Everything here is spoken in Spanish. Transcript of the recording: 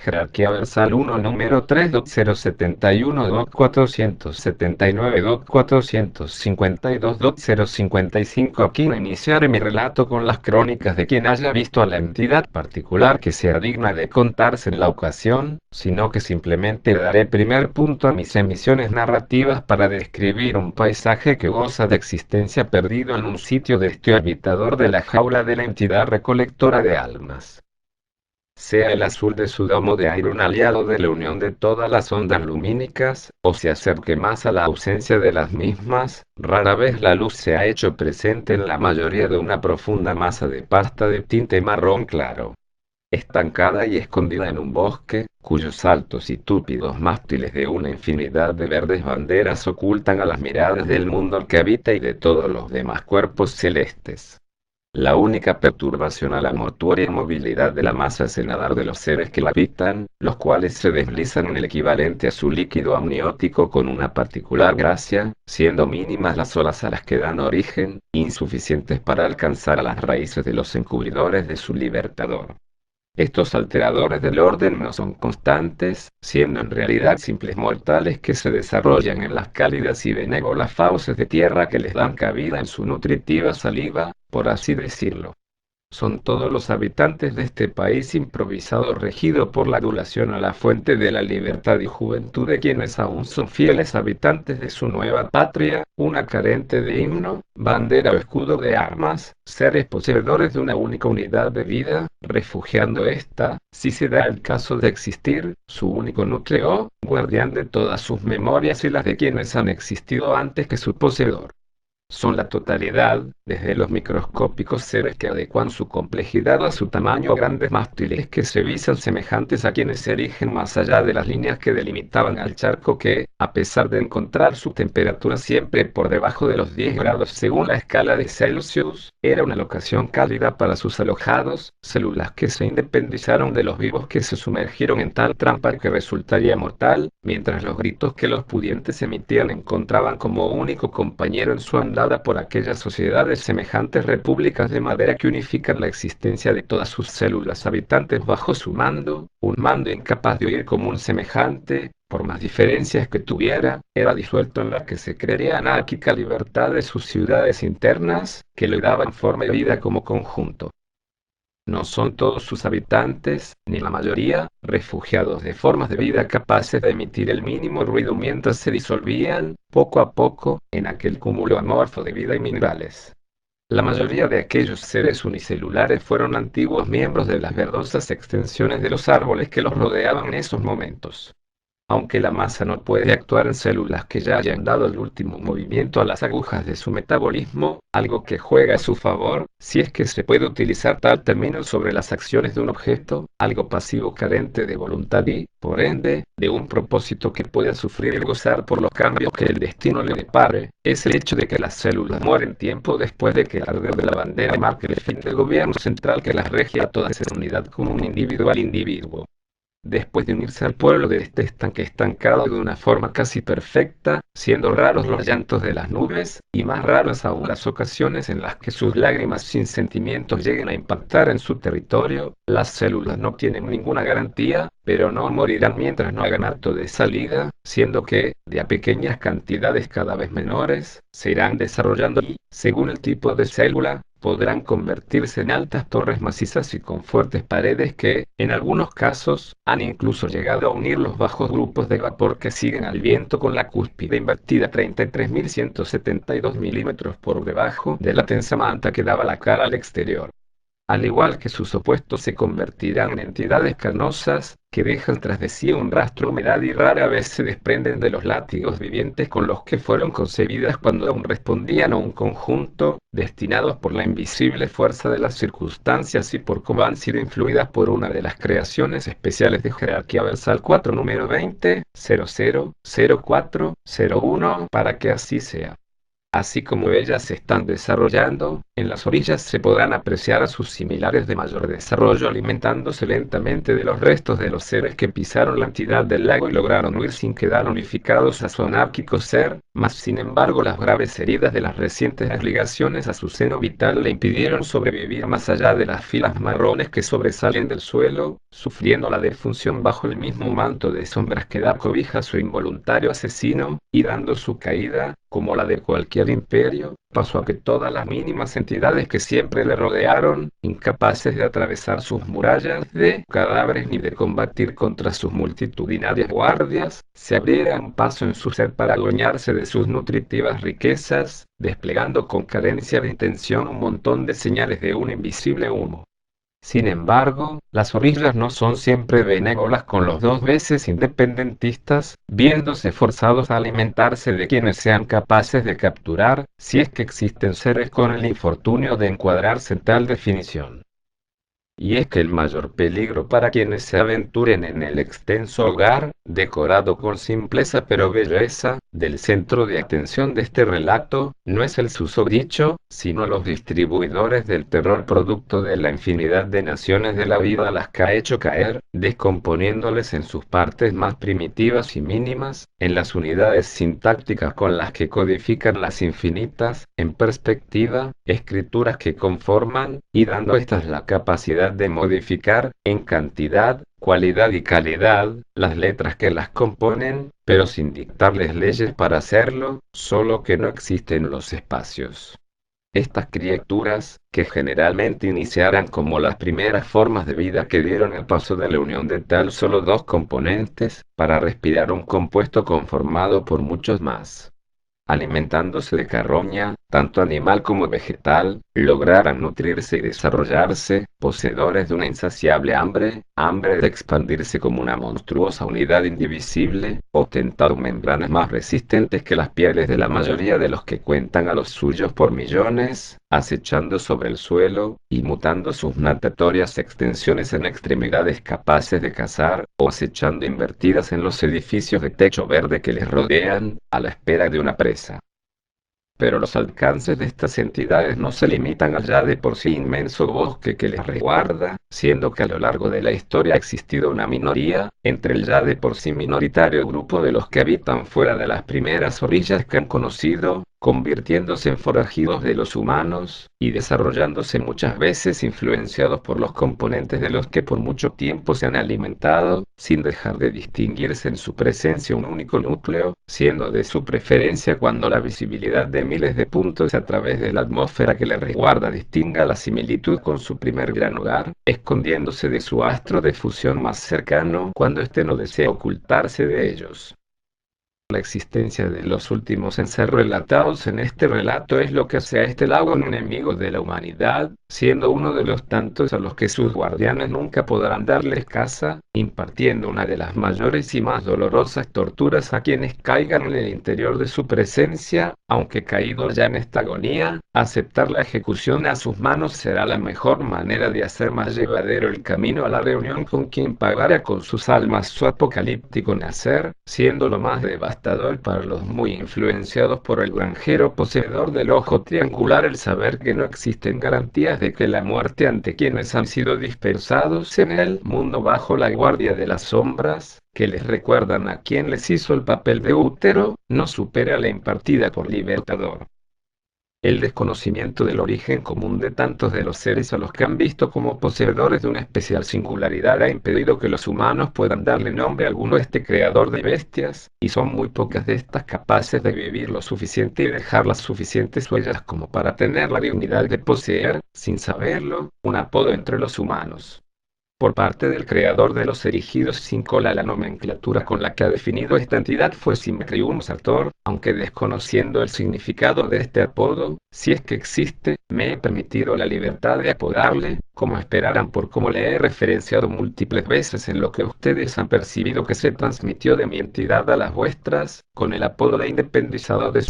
Jerarquía versal 1 número 3.071.479.452.055. Aquí no iniciaré mi relato con las crónicas de quien haya visto a la entidad particular que sea digna de contarse en la ocasión, sino que simplemente daré primer punto a mis emisiones narrativas para describir un paisaje que goza de existencia perdido en un sitio de este habitador de la jaula de la entidad recolectora de almas. Sea el azul de su domo de aire un aliado de la unión de todas las ondas lumínicas, o se acerque más a la ausencia de las mismas, rara vez la luz se ha hecho presente en la mayoría de una profunda masa de pasta de tinte marrón claro, estancada y escondida en un bosque, cuyos altos y túpidos mástiles de una infinidad de verdes banderas ocultan a las miradas del mundo al que habita y de todos los demás cuerpos celestes. La única perturbación a la mortuoria movilidad de la masa es el nadar de los seres que la habitan, los cuales se deslizan en el equivalente a su líquido amniótico con una particular gracia, siendo mínimas las olas a las que dan origen, insuficientes para alcanzar a las raíces de los encubridores de su libertador. Estos alteradores del orden no son constantes, siendo en realidad simples mortales que se desarrollan en las cálidas y benévolas fauces de tierra que les dan cabida en su nutritiva saliva, por así decirlo. Son todos los habitantes de este país improvisado regido por la adulación a la fuente de la libertad y juventud de quienes aún son fieles habitantes de su nueva patria, una carente de himno, bandera o escudo de armas, seres poseedores de una única unidad de vida, refugiando esta, si se da el caso de existir, su único núcleo, guardián de todas sus memorias y las de quienes han existido antes que su poseedor. Son la totalidad, desde los microscópicos seres que adecuan su complejidad a su tamaño a grandes mástiles que se visan semejantes a quienes se erigen más allá de las líneas que delimitaban al charco que, a pesar de encontrar su temperatura siempre por debajo de los 10 grados según la escala de Celsius, era una locación cálida para sus alojados, células que se independizaron de los vivos que se sumergieron en tal trampa que resultaría mortal, mientras los gritos que los pudientes emitían encontraban como único compañero en su andada por aquellas sociedades semejantes repúblicas de madera que unifican la existencia de todas sus células habitantes bajo su mando, un mando incapaz de oír como un semejante, por más diferencias que tuviera, era disuelto en la que se creería anárquica libertad de sus ciudades internas, que le daban forma y vida como conjunto. No son todos sus habitantes, ni la mayoría, refugiados de formas de vida capaces de emitir el mínimo ruido mientras se disolvían, poco a poco, en aquel cúmulo amorfo de vida y minerales. La mayoría de aquellos seres unicelulares fueron antiguos miembros de las verdosas extensiones de los árboles que los rodeaban en esos momentos. Aunque la masa no puede actuar en células que ya hayan dado el último movimiento a las agujas de su metabolismo, algo que juega a su favor, si es que se puede utilizar tal término sobre las acciones de un objeto, algo pasivo carente de voluntad y, por ende, de un propósito que pueda sufrir y gozar por los cambios que el destino le depare, es el hecho de que las células mueren tiempo después de que el arder de la bandera marque el fin del gobierno central que las regia a todas en unidad como un individuo al individuo. Después de unirse al pueblo de este estanque estancado de una forma casi perfecta, siendo raros los llantos de las nubes, y más raras aún las ocasiones en las que sus lágrimas sin sentimientos lleguen a impactar en su territorio, las células no tienen ninguna garantía, pero no morirán mientras no hagan acto de salida, siendo que, de a pequeñas cantidades cada vez menores, se irán desarrollando y, según el tipo de célula, podrán convertirse en altas torres macizas y con fuertes paredes que, en algunos casos, han incluso llegado a unir los bajos grupos de vapor que siguen al viento con la cúspide invertida 33.172 milímetros por debajo de la tensa manta que daba la cara al exterior. Al igual que sus opuestos se convertirán en entidades carnosas, que dejan tras de sí un rastro de humedad y rara vez se desprenden de los látigos vivientes con los que fueron concebidas cuando aún respondían a un conjunto, destinados por la invisible fuerza de las circunstancias y por cómo han sido influidas por una de las creaciones especiales de jerarquía versal 4 número 20, 00, 04, 01, para que así sea. Así como ellas se están desarrollando, en las orillas se podrán apreciar a sus similares de mayor desarrollo alimentándose lentamente de los restos de los seres que pisaron la entidad del lago y lograron huir sin quedar unificados a su anárquico ser, mas sin embargo las graves heridas de las recientes ligaciones a su seno vital le impidieron sobrevivir más allá de las filas marrones que sobresalen del suelo, sufriendo la defunción bajo el mismo manto de sombras que da cobija a su involuntario asesino, y dando su caída, como la de cualquier imperio, pasó a que todas las mínimas entidades que siempre le rodearon, incapaces de atravesar sus murallas de cadáveres ni de combatir contra sus multitudinarias guardias, se abrieran paso en su ser para adueñarse de sus nutritivas riquezas, desplegando con cadencia de intención un montón de señales de un invisible humo. Sin embargo, las orillas no son siempre benévolas con los dos veces independentistas, viéndose forzados a alimentarse de quienes sean capaces de capturar, si es que existen seres con el infortunio de encuadrarse en tal definición. Y es que el mayor peligro para quienes se aventuren en el extenso hogar, decorado con simpleza pero belleza, del centro de atención de este relato, no es el susodicho, sino los distribuidores del terror producto de la infinidad de naciones de la vida a las que ha hecho caer, descomponiéndoles en sus partes más primitivas y mínimas, en las unidades sintácticas con las que codifican las infinitas, en perspectiva, escrituras que conforman, y dando a estas la capacidad de modificar, en cantidad, cualidad y calidad, las letras que las componen, pero sin dictarles leyes para hacerlo, solo que no existen los espacios. Estas criaturas, que generalmente iniciarán como las primeras formas de vida que dieron el paso de la unión de tal solo dos componentes, para respirar un compuesto conformado por muchos más, alimentándose de carroña, tanto animal como vegetal, lograran nutrirse y desarrollarse, poseedores de una insaciable hambre, hambre de expandirse como una monstruosa unidad indivisible, ostentando membranas más resistentes que las pieles de la mayoría de los que cuentan a los suyos por millones, acechando sobre el suelo, y mutando sus natatorias extensiones en extremidades capaces de cazar, o acechando invertidas en los edificios de techo verde que les rodean, a la espera de una presa. Pero los alcances de estas entidades no se limitan al ya de por sí inmenso bosque que les resguarda, siendo que a lo largo de la historia ha existido una minoría, entre el ya de por sí minoritario grupo de los que habitan fuera de las primeras orillas que han conocido, convirtiéndose en forajidos de los humanos, y desarrollándose muchas veces influenciados por los componentes de los que por mucho tiempo se han alimentado, sin dejar de distinguirse en su presencia un único núcleo, siendo de su preferencia cuando la visibilidad de miles de puntos a través de la atmósfera que le resguarda distinga la similitud con su primer gran hogar, escondiéndose de su astro de fusión más cercano cuando éste no desea ocultarse de ellos. La existencia de los últimos en ser relatados en este relato es lo que hace a este lago un enemigo de la humanidad, siendo uno de los tantos a los que sus guardianes nunca podrán darles caza, impartiendo una de las mayores y más dolorosas torturas a quienes caigan en el interior de su presencia, aunque caídos ya en esta agonía, aceptar la ejecución a sus manos será la mejor manera de hacer más llevadero el camino a la reunión con quien pagara con sus almas su apocalíptico nacer, siendo lo más devastador para los muy influenciados por el granjero poseedor del ojo triangular el saber que no existen garantías de que la muerte ante quienes han sido dispersados en el mundo bajo la guardia de las sombras, que les recuerdan a quien les hizo el papel de útero, no supera la impartida por Libertador. El desconocimiento del origen común de tantos de los seres a los que han visto como poseedores de una especial singularidad ha impedido que los humanos puedan darle nombre alguno a este creador de bestias, y son muy pocas de estas capaces de vivir lo suficiente y dejar las suficientes huellas como para tener la dignidad de poseer, sin saberlo, un apodo entre los humanos. Por parte del creador de los erigidos sin cola, la nomenclatura con la que ha definido esta entidad fue Simcrium Sator, aunque desconociendo el significado de este apodo, si es que existe, me he permitido la libertad de apodarle, como esperarán por como le he referenciado múltiples veces en lo que ustedes han percibido que se transmitió de mi entidad a las vuestras, con el apodo de independizado de